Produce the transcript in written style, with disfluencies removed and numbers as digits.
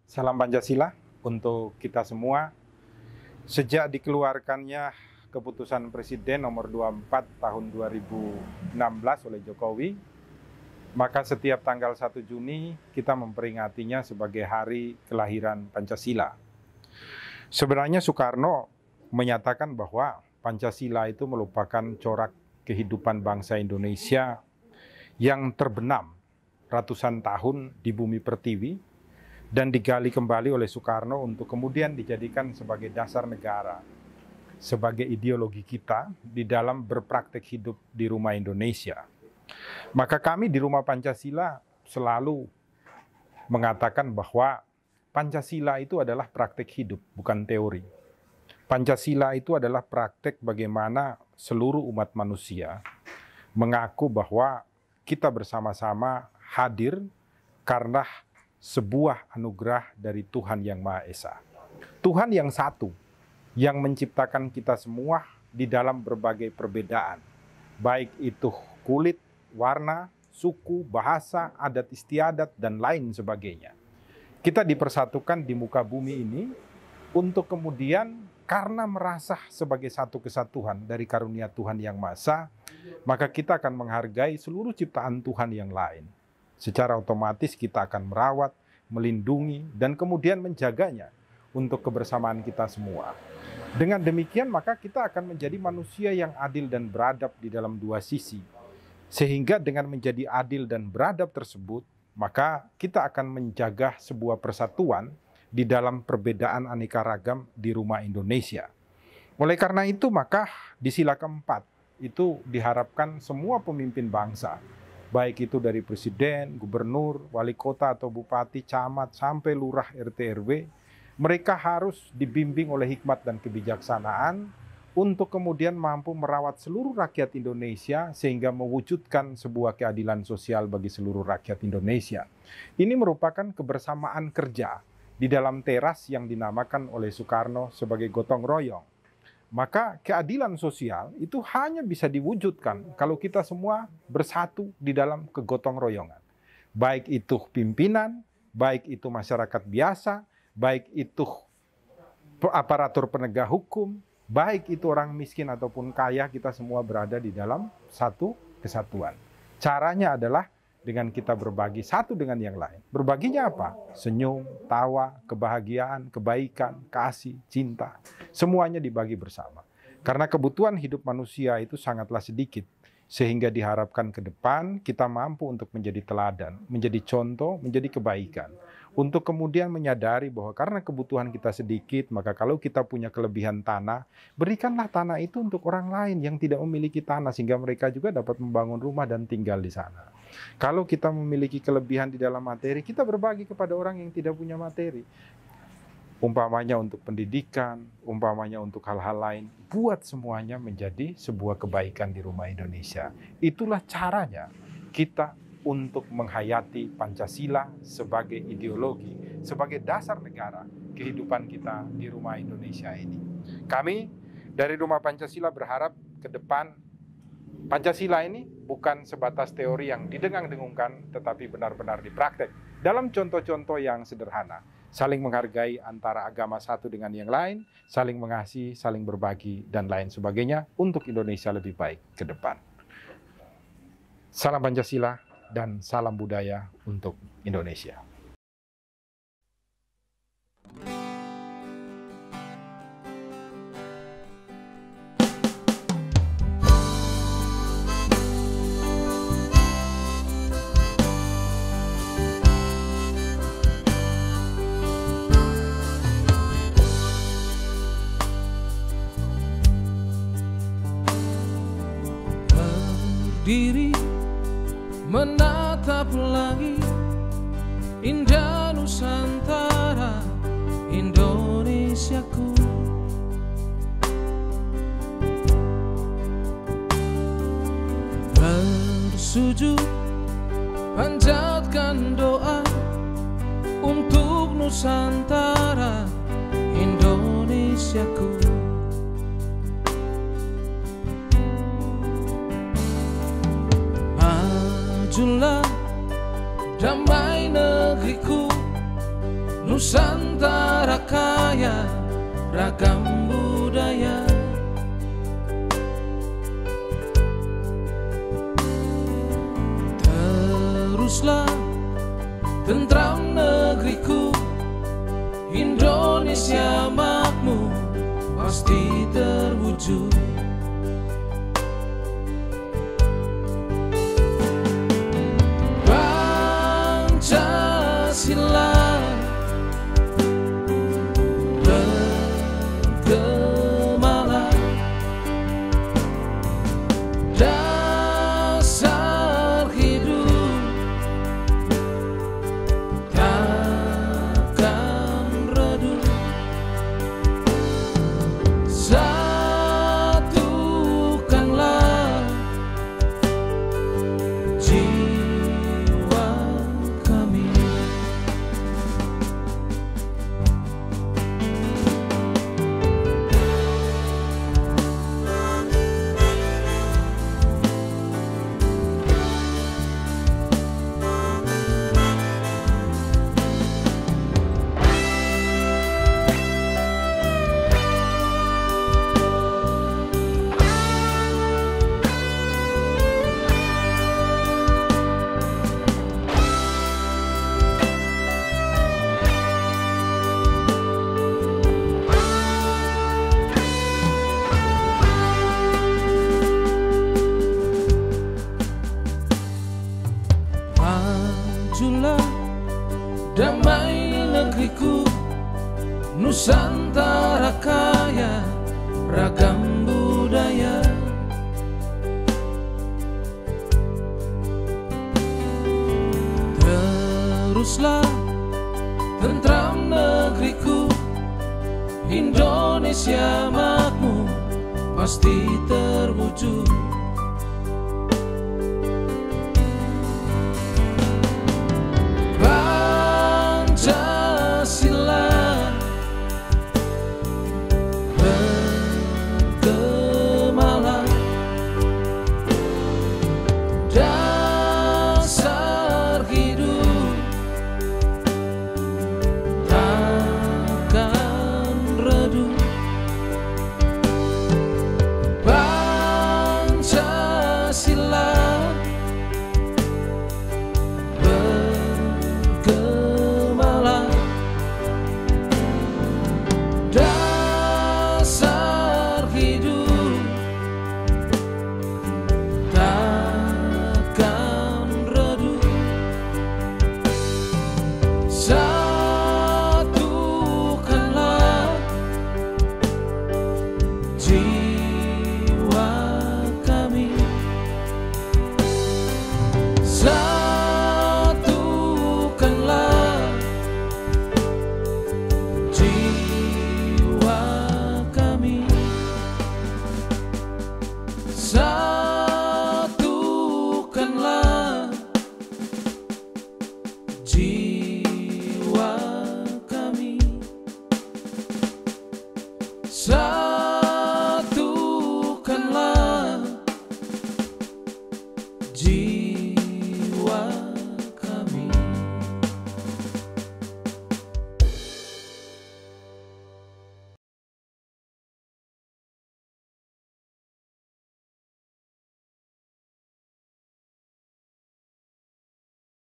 Salam Pancasila untuk kita semua. Sejak dikeluarkannya keputusan Presiden nomor 24 tahun 2016 oleh Jokowi, maka setiap tanggal 1 Juni kita memperingatinya sebagai hari kelahiran Pancasila. Sebenarnya Soekarno menyatakan bahwa Pancasila itu merupakan corak kehidupan bangsa Indonesia yang terbenam ratusan tahun di bumi pertiwi, dan digali kembali oleh Soekarno untuk kemudian dijadikan sebagai dasar negara, sebagai ideologi kita di dalam berpraktek hidup di rumah Indonesia. Maka kami di Rumah Pancasila selalu mengatakan bahwa Pancasila itu adalah praktek hidup, bukan teori. Pancasila itu adalah praktek bagaimana seluruh umat manusia mengaku bahwa kita bersama-sama hadir karena sebuah anugerah dari Tuhan Yang Maha Esa. Tuhan yang satu, yang menciptakan kita semua di dalam berbagai perbedaan. Baik itu kulit, warna, suku, bahasa, adat istiadat, dan lain sebagainya. Kita dipersatukan di muka bumi ini untuk kemudian karena merasa sebagai satu kesatuan dari karunia Tuhan Yang Maha Esa, maka kita akan menghargai seluruh ciptaan Tuhan yang lain. Secara otomatis kita akan merawat, melindungi, dan kemudian menjaganya untuk kebersamaan kita semua. Dengan demikian maka kita akan menjadi manusia yang adil dan beradab di dalam dua sisi. Sehingga dengan menjadi adil dan beradab tersebut, maka kita akan menjaga sebuah persatuan di dalam perbedaan aneka ragam di rumah Indonesia. Oleh karena itu maka di sila keempat itu diharapkan semua pemimpin bangsa, baik itu dari presiden, gubernur, wali kota atau bupati, camat, sampai lurah RT RW, mereka harus dibimbing oleh hikmat dan kebijaksanaan untuk kemudian mampu merawat seluruh rakyat Indonesia sehingga mewujudkan sebuah keadilan sosial bagi seluruh rakyat Indonesia. Ini merupakan kebersamaan kerja di dalam teras yang dinamakan oleh Soekarno sebagai gotong royong. Maka keadilan sosial itu hanya bisa diwujudkan kalau kita semua bersatu di dalam kegotong royongan. Baik itu pimpinan, baik itu masyarakat biasa, baik itu aparatur penegak hukum, baik itu orang miskin ataupun kaya, kita semua berada di dalam satu kesatuan. Caranya adalah dengan kita berbagi satu dengan yang lain. Berbaginya apa? Senyum, tawa, kebahagiaan, kebaikan, kasih, cinta. Semuanya dibagi bersama. Karena kebutuhan hidup manusia itu sangatlah sedikit. Sehingga diharapkan ke depan kita mampu untuk menjadi teladan, menjadi contoh, menjadi kebaikan. Untuk kemudian menyadari bahwa karena kebutuhan kita sedikit, maka kalau kita punya kelebihan tanah, berikanlah tanah itu untuk orang lain yang tidak memiliki tanah, sehingga mereka juga dapat membangun rumah dan tinggal di sana. Kalau kita memiliki kelebihan di dalam materi, kita berbagi kepada orang yang tidak punya materi. Umpamanya untuk pendidikan, umpamanya untuk hal-hal lain, buat semuanya menjadi sebuah kebaikan di rumah Indonesia. Itulah caranya kita untuk menghayati Pancasila sebagai ideologi, sebagai dasar negara kehidupan kita di rumah Indonesia ini. Kami dari Rumah Pancasila berharap ke depan Pancasila ini bukan sebatas teori yang didengung-dengungkan, tetapi benar-benar dipraktek dalam contoh-contoh yang sederhana. Saling menghargai antara agama satu dengan yang lain, saling mengasihi, saling berbagi, dan lain sebagainya untuk Indonesia lebih baik ke depan. Salam Pancasila dan salam budaya untuk Indonesia. Berdiri menatap langit, indah Nusantara, Indonesiaku. Bersujud panjatkan doa untuk Nusantara, Indonesiaku. Majulah damai negeriku, Nusantara kaya ragam budaya. Teruslah tentram negeriku, Indonesia makmur pasti terwujud. Pancasila bergemalah, dasar hidup takkan redup. Satukanlah jiwa kami. Majulah damai negeriku, Nusantara kaya ragam budaya. Teruslah tentram negeriku, Indonesia makmur pasti terwujud. Pancasila bergemalah, dasar hidup takkan redup. Pancasila bergemalah, dasar hidup takkan redup. Satukanlah jiwa kami. Satukanlah jiwa kami. Satukanlah jiwa